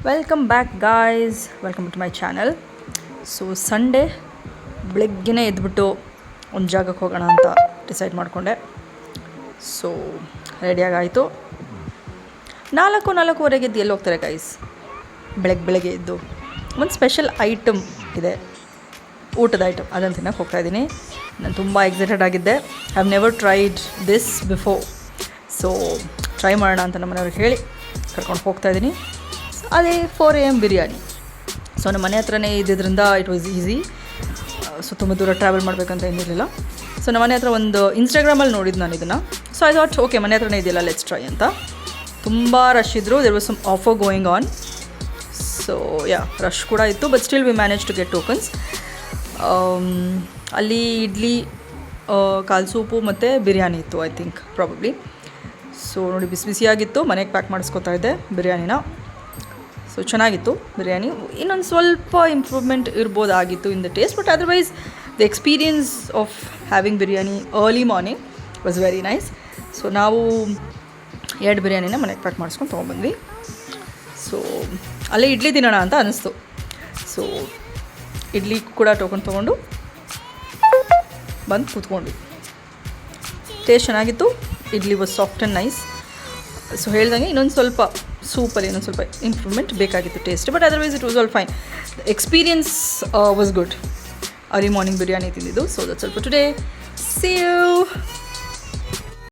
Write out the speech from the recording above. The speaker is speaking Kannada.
Welcome back guys, welcome to my channel. So Sunday ಬೆಳಗ್ಗೆನೇ ಎದ್ಬಿಟ್ಟು ಒಂದು ಜಾಗಕ್ಕೆ ಹೋಗೋಣ ಅಂತ ಡಿಸೈಡ್ ಮಾಡಿಕೊಂಡೆ. ಸೊ ರೆಡಿಯಾಗಾಯಿತು. 4:30 ಎದ್ದು ಎಲ್ಲಿ ಹೋಗ್ತಾರೆ ಗೈಸ್? ಬೆಳಗ್ಗೆ ಎದ್ದು ಒಂದು ಸ್ಪೆಷಲ್ ಐಟಮ್ ಇದೆ, ಊಟದ ಐಟಮ್, ಅದನ್ನು ತಿನ್ನೋಕ್ಕೆ ಹೋಗ್ತಾಯಿದ್ದೀನಿ. ನಾನು ತುಂಬ ಎಕ್ಸೈಟೆಡ್ ಆಗಿದ್ದೆ. I have never tried this before. So try ಮಾಡೋಣ ಅಂತ ನಮ್ಮನೆಯವ್ರಿಗೆ ಹೇಳಿ ಕರ್ಕೊಂಡು ಹೋಗ್ತಾಯಿದ್ದೀನಿ. ಅದೇ 4 AM ಬಿರಿಯಾನಿ. ಸೊ ನಮ್ಮ ಮನೆ ಹತ್ರನೇ ಇದ್ದಿದ್ದರಿಂದ ಇಟ್ ವಾಸ್ ಈಸಿ. ಸೊ ತುಂಬ ದೂರ ಟ್ರಾವೆಲ್ ಮಾಡಬೇಕಂತ ಏನಿರಲಿಲ್ಲ. ಸೊ ನಮ್ಮ ಮನೆ ಹತ್ರ ಒಂದು ಇನ್ಸ್ಟಾಗ್ರಾಮಲ್ಲಿ ನೋಡಿದ್ದು ನಾನು ಇದನ್ನು. ಸೊ ಐ ಥಾಟ್ ಓಕೆ, ಮನೆ ಹತ್ರನೇ ಇದೆಯಲ್ಲ, ಲೆಟ್ಸ್ ಟ್ರೈ ಅಂತ. ತುಂಬ ರಶ್ ಇದ್ದರು. There was some offer going on. So rush ಕೂಡ ಇತ್ತು, but still we manage to get tokens. ಅಲ್ಲಿ ಇಡ್ಲಿ, ಕಾಲು ಸೂಪು ಮತ್ತು ಬಿರಿಯಾನಿ ಇತ್ತು, ಐ ಥಿಂಕ್ ಪ್ರಾಬಬ್ಲಿ. ಸೊ ನೋಡಿ, ಬಿಸಿ ಬಿಸಿಯಾಗಿತ್ತು. ಮನೆಗೆ ಪ್ಯಾಕ್ ಮಾಡಿಸ್ಕೊತಾ ಇದ್ದೆ ಬಿರಿಯಾನಿನ. ಸೊ ಚೆನ್ನಾಗಿತ್ತು ಬಿರಿಯಾನಿ. ಇನ್ನೊಂದು ಸ್ವಲ್ಪ ಇಂಪ್ರೂವ್ಮೆಂಟ್ ಇರ್ಬೋದಾಗಿತ್ತು in the taste, but otherwise the experience of having biryani early morning was very nice. So ನಾವು 2 ಬಿರಿಯಾನಿನ ಮನೆಗೆ ಪ್ಯಾಕ್ ಮಾಡಿಸ್ಕೊಂಡು ತೊಗೊಂಡ್ಬಂದ್ವಿ. ಸೊ ಅಲ್ಲೇ ಇಡ್ಲಿ ತಿನ್ನೋಣ ಅಂತ ಅನ್ನಿಸ್ತು. ಸೊ ಇಡ್ಲಿ ಕೂಡ ಟೋಕನ್ ತೊಗೊಂಡು ಬಂದು ಕೂತ್ಕೊಂಡ್ವಿ. ಟೇಸ್ಟ್ ಚೆನ್ನಾಗಿತ್ತು. Idli was soft and nice. So ಹೇಳ್ದಂಗೆ ಇನ್ನೊಂದು ಸ್ವಲ್ಪ ಸೂಪಲ್ಲಿ ಇನ್ನೊಂದು ಸ್ವಲ್ಪ ಇಂಪ್ರೂವ್ಮೆಂಟ್ ಬೇಕಾಗಿತ್ತು taste, but otherwise it was all fine. Experience was good. Early morning biryani ತಿಂದಿದ್ದು. So that's all for today. See you.